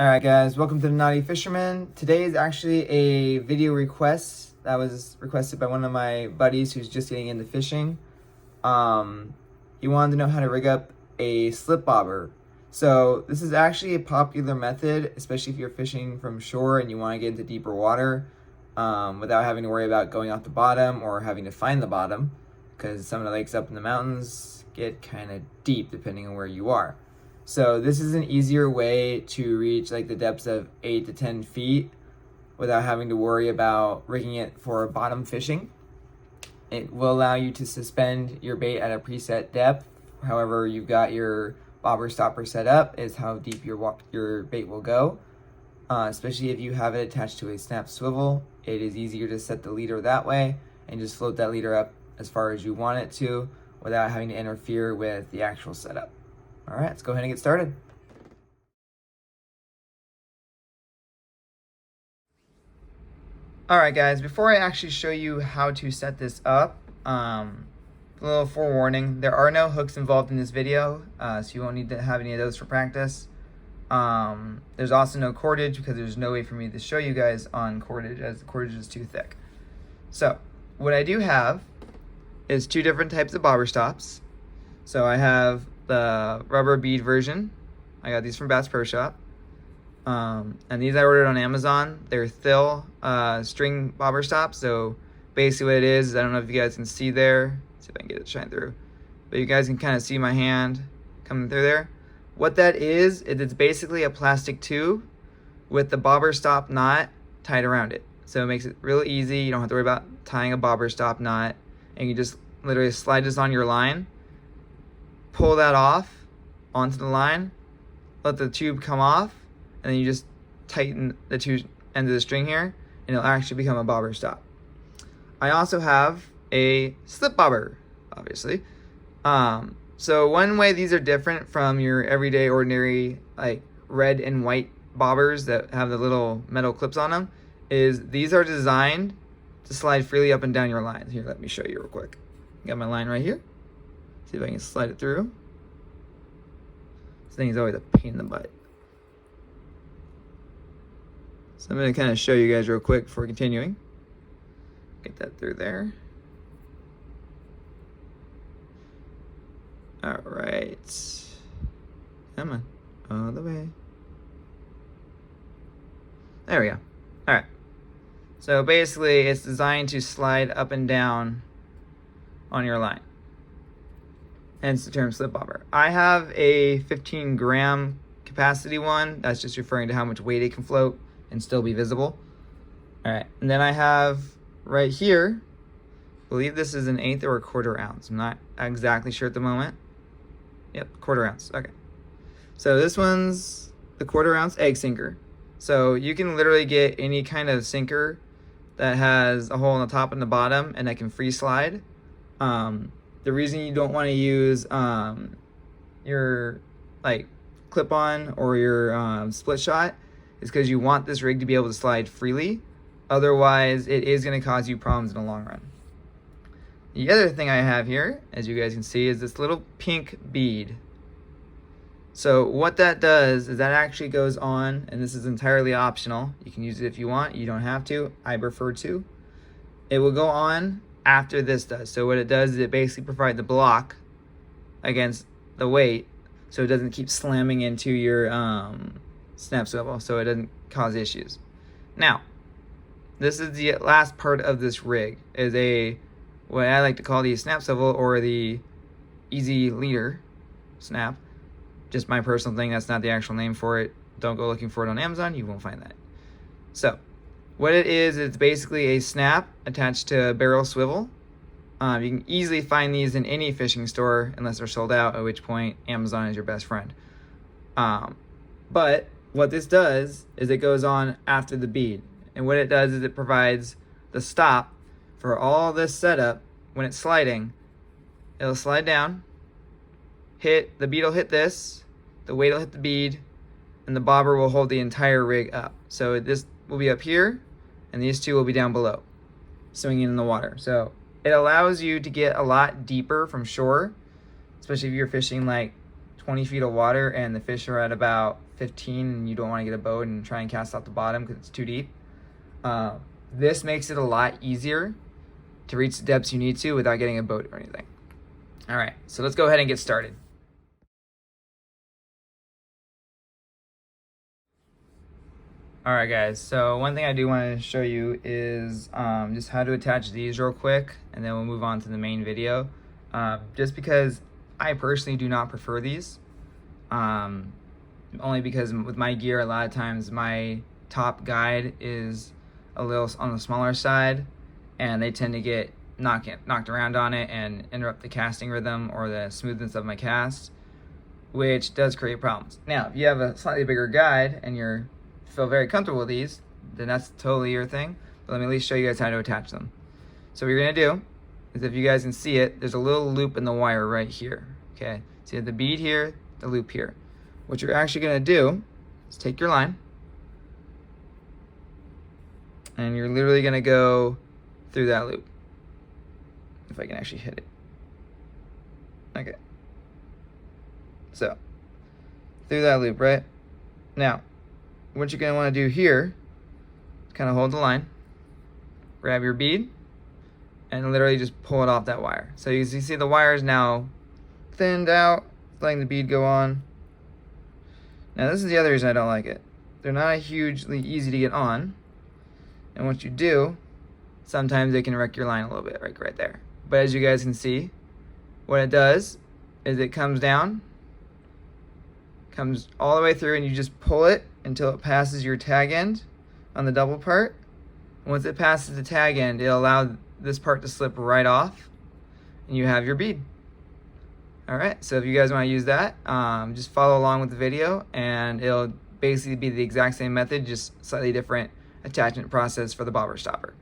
Alright guys, welcome to the Naughty Fisherman. Today is actually a video request that was requested by one of my buddies who's just getting into fishing. He wanted to know how to rig up a slip bobber. So this is actually a popular method, especially if you're fishing from shore and you want to get into deeper water without having to worry about going off the bottom or having to find the bottom, because some of the lakes up in the mountains get kind of deep depending on where you are. So this is an easier way to reach like the depths of 8 to 10 feet without having to worry about rigging it for bottom fishing. It will allow you to suspend your bait at a preset depth. However you've got your bobber stopper set up is how deep your bait will go. Especially if you have it attached to a snap swivel, it is easier to set the leader that way and just float that leader up as far as you want it to without having to interfere with the actual setup. All right, let's go ahead and get started. All right, guys, before I actually show you how to set this up, a little forewarning, there are no hooks involved in this video, so you won't need to have any of those for practice. There's also no cordage because there's no way for me to show you guys on cordage as the cordage is too thick. So what I do have is two different types of bobber stops. So I have the rubber bead version. I got these from Bass Pro Shop. And these I ordered on Amazon. They're Thill string bobber stops. So basically what it is, I don't know if you guys can see there. Let's see if I can get it to shine through. But you guys can kind of see my hand coming through there. What that is it's basically a plastic tube with the bobber stop knot tied around it. So it makes it real easy. You don't have to worry about tying a bobber stop knot. And you just literally slide this on your line, pull that off onto the line, let the tube come off, and then you just tighten the two ends of the string here, and it'll actually become a bobber stop. I also have a slip bobber, obviously. So one way these are different from your everyday ordinary like red and white bobbers that have the little metal clips on them is these are designed to slide freely up and down your line. Here, let me show you real quick. Got my line right here. See if I can slide it through. This thing is always a pain in the butt. So I'm going to kind of show you guys real quick before continuing. Get that through there. All right. Come on. All the way. There we go. All right. So basically it's designed to slide up and down on your line. Hence the term slip bobber. I have a 15 gram capacity one. That's just referring to how much weight it can float and still be visible. All right, and then I have right here, I believe this is an 1/8 or a 1/4 ounce. I'm not exactly sure at the moment. Yep, 1/4 ounce, okay. So this one's the 1/4 ounce egg sinker. So you can literally get any kind of sinker that has a hole on the top and the bottom and that can free slide. The reason you don't want to use your like clip-on or your split shot is because you want this rig to be able to slide freely. Otherwise, it is going to cause you problems in the long run. The other thing I have here, as you guys can see, is this little pink bead. So what that does is that actually goes on, and this is entirely optional. You can use it if you want. You don't have to. I prefer to. It will go on after this does. So what it does is it basically provides the block against the weight so it doesn't keep slamming into your snap swivel, so it doesn't cause issues. Now, this is the last part of this rig, is a what I like to call the snap swivel or the easy leader snap. Just my personal thing, that's not the actual name for it. Don't go looking for it on Amazon, you won't find that. So what it is, it's basically a snap attached to a barrel swivel. You can easily find these in any fishing store unless they're sold out, at which point Amazon is your best friend. But what this does is it goes on after the bead. And what it does is it provides the stop for all this setup. When it's sliding, it'll slide down, the bead will hit this, the weight will hit the bead, and the bobber will hold the entire rig up. So this will be up here, and these two will be down below, swinging in the water. So it allows you to get a lot deeper from shore, especially if you're fishing like 20 feet of water and the fish are at about 15 and you don't want to get a boat and try and cast off the bottom because it's too deep. This makes it a lot easier to reach the depths you need to without getting a boat or anything. All right, so let's go ahead and get started. All right, guys, so one thing I do want to show you is just how to attach these real quick, and then we'll move on to the main video. Just because I personally do not prefer these, only because with my gear, a lot of times my top guide is a little on the smaller side, and they tend to get knocked around on it and interrupt the casting rhythm or the smoothness of my cast, which does create problems. Now, if you have a slightly bigger guide and you're feel very comfortable with these, then that's totally your thing. But let me at least show you guys how to attach them. So what you're gonna do is, if you guys can see it, there's a little loop in the wire right here. Okay, so you have the bead here, the loop here. What you're actually gonna do is take your line and you're literally gonna go through that loop. If I can actually hit it. Okay. So, through that loop, right? Now, what you're going to want to do here is kind of hold the line, grab your bead, and literally just pull it off that wire. So you see the wire is now thinned out, letting the bead go on. Now this is the other reason I don't like it. They're not hugely easy to get on, and what you do, sometimes they can wreck your line a little bit, right there. But as you guys can see, what it does is it comes down, comes all the way through, and you just pull it until it passes your tag end on the double part. Once it passes the tag end, it'll allow this part to slip right off and you have your bead. All right, so if you guys want to use that, just follow along with the video and it'll basically be the exact same method, just slightly different attachment process for the bobber stopper.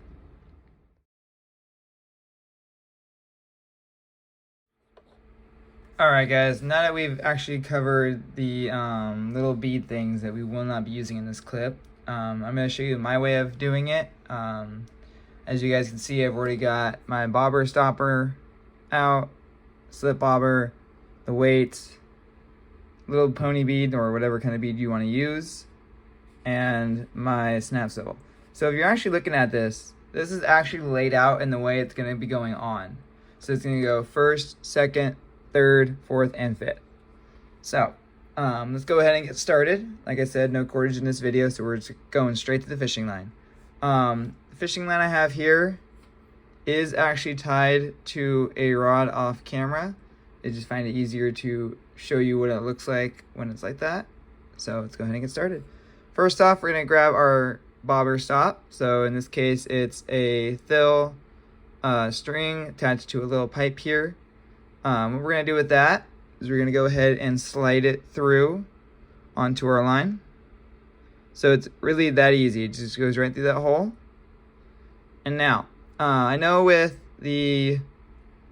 Alright guys, now that we've actually covered the little bead things that we will not be using in this clip, I'm going to show you my way of doing it. As you guys can see, I've already got my bobber stopper out, slip bobber, the weight, little pony bead or whatever kind of bead you want to use, and my snap swivel. So if you're actually looking at this, this is actually laid out in the way it's going to be going on. So it's going to go first, second, third, fourth, and fifth. So let's go ahead and get started. Like I said, no cordage in this video, so we're just going straight to the fishing line. The fishing line I have here is actually tied to a rod off camera. I just find it easier to show you what it looks like when it's like that. So let's go ahead and get started. First off, we're going to grab our bobber stop. So in this case, it's a thill string attached to a little pipe here. What we're going to do with that is we're going to go ahead and slide it through onto our line. So it's really that easy. It just goes right through that hole. And now, I know with the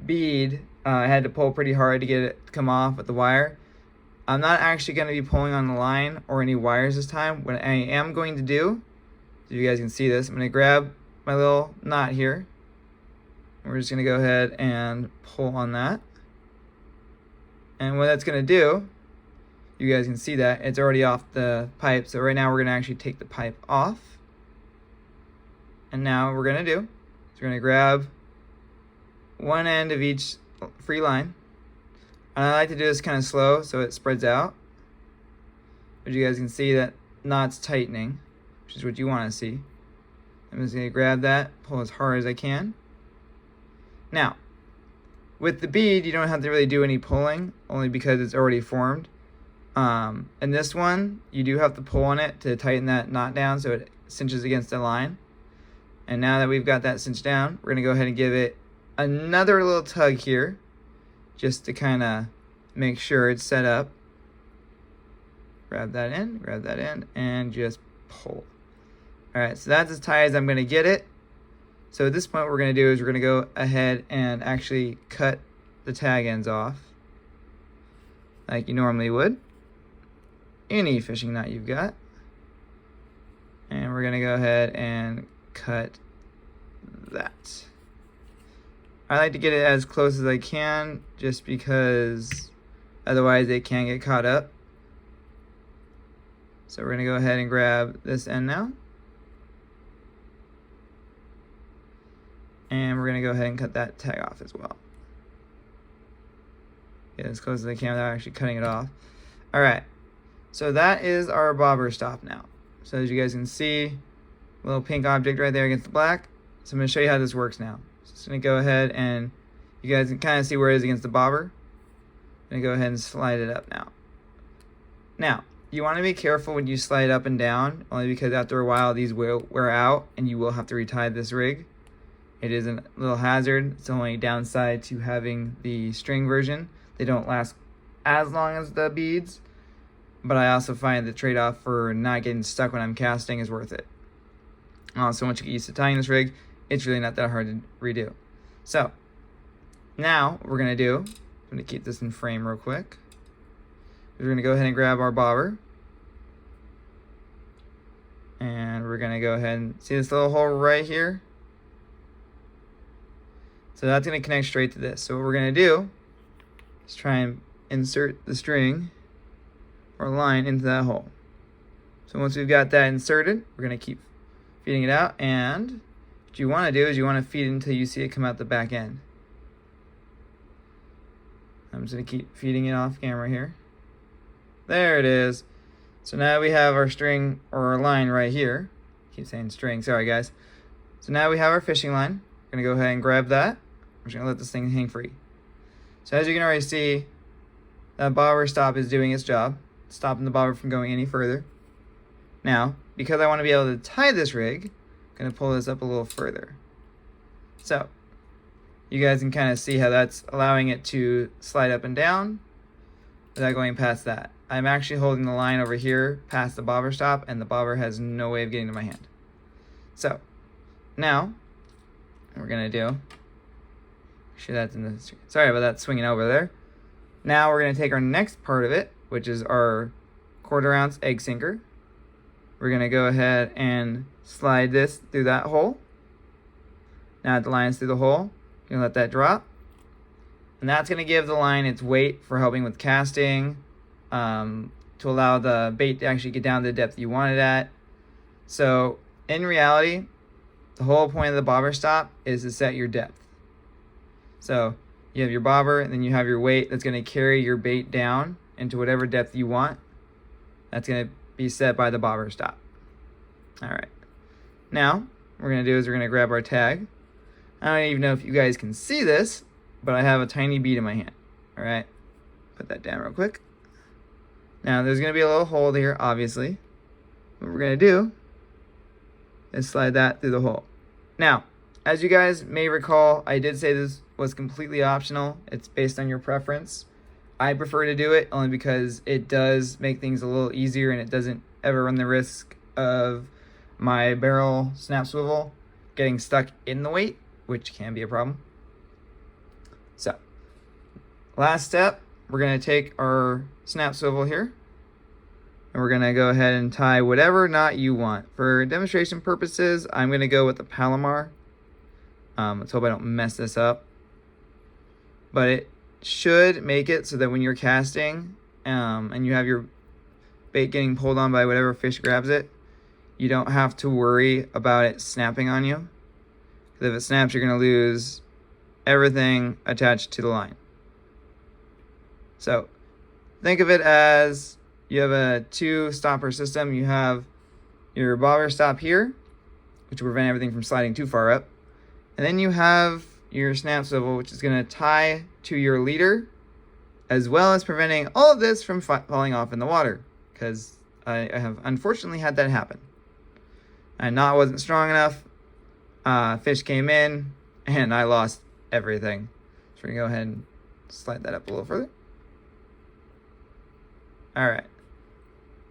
bead, I had to pull pretty hard to get it to come off with the wire. I'm not actually going to be pulling on the line or any wires this time. What I am going to do, so you guys can see this, I'm going to grab my little knot here. And we're just going to go ahead and pull on that. And what that's going to do, you guys can see that it's already off the pipe. So right now we're going to actually take the pipe off. And now what we're going to do is we're going to grab one end of each free line. And I like to do this kind of slow so it spreads out. But you guys can see that knot's tightening, which is what you want to see. I'm just going to grab that, pull as hard as I can. Now, with the bead, you don't have to really do any pulling, only because it's already formed. In this one, you do have to pull on it to tighten that knot down so it cinches against the line. And now that we've got that cinched down, we're going to go ahead and give it another little tug here, just to kind of make sure it's set up. Grab that in, and just pull. Alright, so that's as tight as I'm going to get it. So at this point, what we're going to do is we're going to go ahead and actually cut the tag ends off like you normally would. Any fishing knot you've got. And we're going to go ahead and cut that. I like to get it as close as I can just because Otherwise, it can get caught up. So we're going to go ahead and grab this end now. And we're going to go ahead and cut that tag off as well. Get as close as I can without actually cutting it off. All right. So that is our bobber stop now. So as you guys can see, a little pink object right there against the black. So I'm going to show you how this works now. So just going to go ahead and you guys can kind of see where it is against the bobber. I'm going to go ahead and slide it up now. Now, you want to be careful when you slide up and down, only because after a while these will wear out and you will have to retie this rig. It is a little hazard. It's the only downside to having the string version. They don't last as long as the beads, but I also find the trade-off for not getting stuck when I'm casting is worth it. So once you get used to tying this rig, it's really not that hard to redo. So now what we're going to do, I'm going to keep this in frame real quick. We're going to go ahead and grab our bobber. And we're going to go ahead and see this little hole right here? So that's going to connect straight to this. So what we're going to do is try and insert the string or line into that hole. So once we've got that inserted, we're going to keep feeding it out. And what you want to do is you want to feed it until you see it come out the back end. I'm just going to keep feeding it off camera here. There it is. So now we have our string or our line right here. I keep saying string, sorry guys. So now we have our fishing line. We're gonna go ahead and grab that. We're just gonna let this thing hang free. So as you can already see, that bobber stop is doing its job, stopping the bobber from going any further. Now, because I want to be able to tie this rig, I'm gonna pull this up a little further. So you guys can kind of see how that's allowing it to slide up and down without going past that. I'm actually holding the line over here past the bobber stop, and the bobber has no way of getting to my hand. So now what we're gonna do, sure that's in the, sorry about that swinging over there. Now we're gonna take our next part of it, which is our 1/4 ounce egg sinker. We're gonna go ahead and slide this through that hole. Now the line's through the hole, you're gonna let that drop. And that's gonna give the line its weight for helping with casting, to allow the bait to actually get down to the depth you want it at. So in reality, the whole point of the bobber stop is to set your depth. So you have your bobber, and then you have your weight that's going to carry your bait down into whatever depth you want. That's going to be set by the bobber stop. All right. Now, what we're going to do is we're going to grab our tag. I don't even know if you guys can see this, but I have a tiny bead in my hand. All right. Put that down real quick. Now, there's going to be a little hole here, obviously. What we're going to do is slide that through the hole. Now, as you guys may recall, I did say this was completely optional. It's based on your preference. I prefer to do it only because it does make things a little easier, and it doesn't ever run the risk of my barrel snap swivel getting stuck in the weight, which can be a problem. So, last step, we're going to take our snap swivel here, and we're going to go ahead and tie whatever knot you want. For demonstration purposes, I'm going to go with the Palomar. Let's hope I don't mess this up. But it should make it so that when you're casting and you have your bait getting pulled on by whatever fish grabs it, you don't have to worry about it snapping on you. Because if it snaps, you're going to lose everything attached to the line. So think of it as you have a 2-stopper system. You have your bobber stop here, which will prevent everything from sliding too far up. And then you have your snap swivel, which is going to tie to your leader, as well as preventing all of this from falling off in the water, because I have unfortunately had that happen. My knot wasn't strong enough, fish came in, and I lost everything. So we're going to go ahead and slide that up a little further. Alright,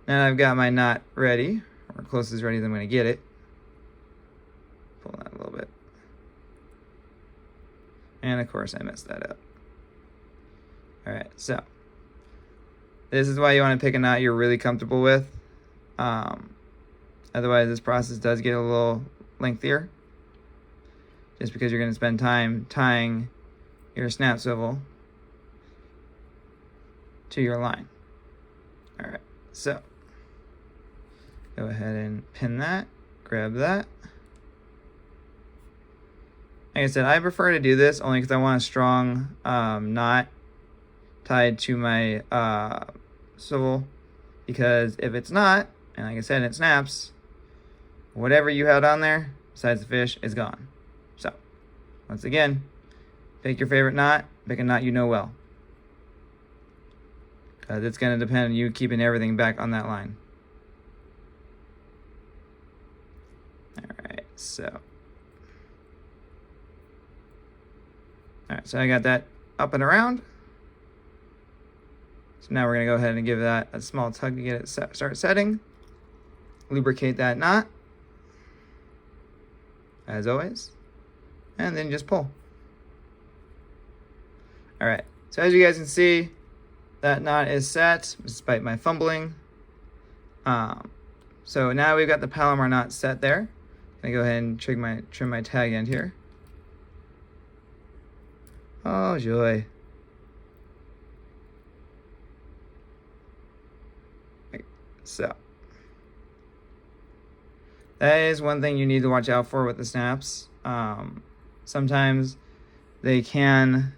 now I've got my knot ready, or close as ready as I'm going to get it. Pull that a little bit. And of course I messed that up. Alright, so this is why you want to pick a knot you're really comfortable with. Otherwise this process does get a little lengthier, just because you're going to spend time tying your snap swivel. to your line. All right, so go ahead and pin that, grab that. Like I said, I prefer to do this only because I want a strong knot tied to my swivel, because if it's not, and like I said, it snaps, whatever you had on there besides the fish is gone. So once again, pick your favorite knot, pick a knot you know well, because it's going to depend on you keeping everything back on that line. Alright, so I got that up and around. So now we're going to go ahead and give that a small tug to get it start setting. Lubricate that knot, as always, and then just pull. All right, so as you guys can see, that knot is set despite my fumbling. So now we've got the Palomar knot set there. I'm gonna go ahead and trim my tag end here. Oh joy. So that is one thing you need to watch out for with the snaps. Sometimes they can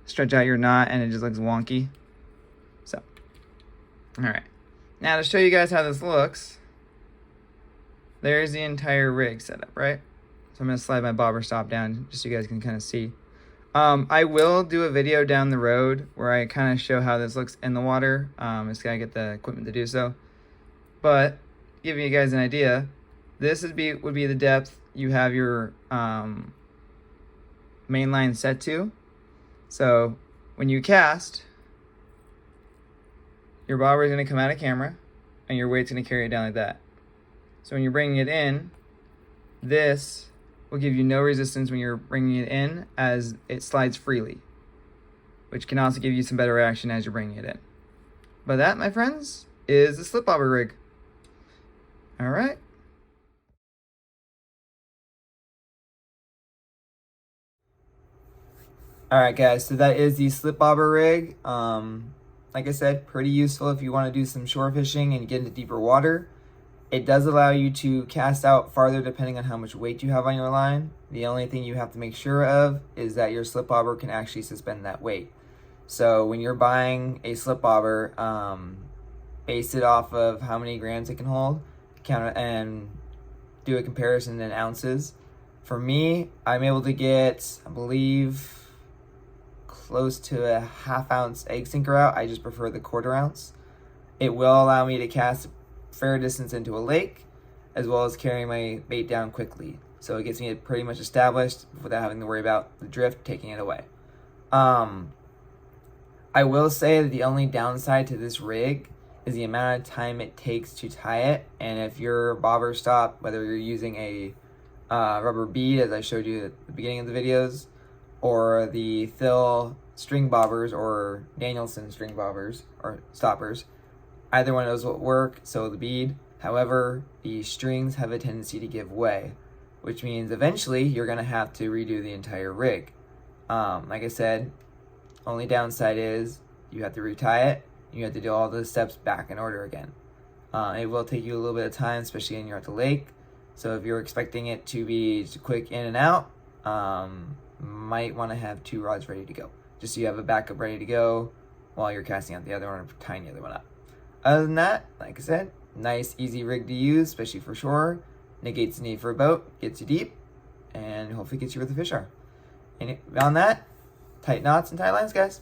stretch out your knot and it just looks wonky. So, all right. Now to show you guys how this looks, there's the entire rig set up, right? So I'm gonna slide my bobber stop down just so you guys can kind of see. I will do a video down the road where I kind of show how this looks in the water. Just gotta get the equipment to do so. But giving you guys an idea, this would be the depth you have your main line set to. So when you cast, your bobber is going to come out of camera and your weight's going to carry it down like that. So when you're bringing it in, this will give you no resistance when you're bringing it in, as it slides freely, which can also give you some better action as you're bringing it in. But that, my friends, is the slip bobber rig. All right. Alright guys, so that is the slip bobber rig. Like I said, pretty useful if you want to do some shore fishing and get into deeper water. It does allow you to cast out farther depending on how much weight you have on your line. The only thing you have to make sure of is that your slip bobber can actually suspend that weight. So when you're buying a slip bobber, base it off of how many grams it can hold, count it, and do a comparison in ounces. For me, I'm able to get, I believe, close to a ½ ounce egg sinker out. I just prefer the 1/4 ounce. It will allow me to cast a fair distance into a lake, as well as carrying my bait down quickly. So it gets me pretty much established without having to worry about the drift taking it away. I will say that the only downside to this rig is the amount of time it takes to tie it. And if your bobber stop, whether you're using a rubber bead, as I showed you at the beginning of the videos, or the Thill string bobbers or Danielson string bobbers or stoppers, either one of those will work, so the bead. However, the strings have a tendency to give way, which means eventually you're going to have to redo the entire rig. Like I said, only downside is you have to retie it. You have to do all the steps back in order again. It will take you a little bit of time, especially when you're at the lake. So if you're expecting it to be quick in and out, might want to have 2 rods ready to go, just so you have a backup ready to go while you're casting out the other one or tying the other one up. Other than that, like I said, nice easy rig to use, especially for shore. Negates the need for a boat, gets you deep, and hopefully gets you where the fish are. And beyond that, tight knots and tight lines, guys.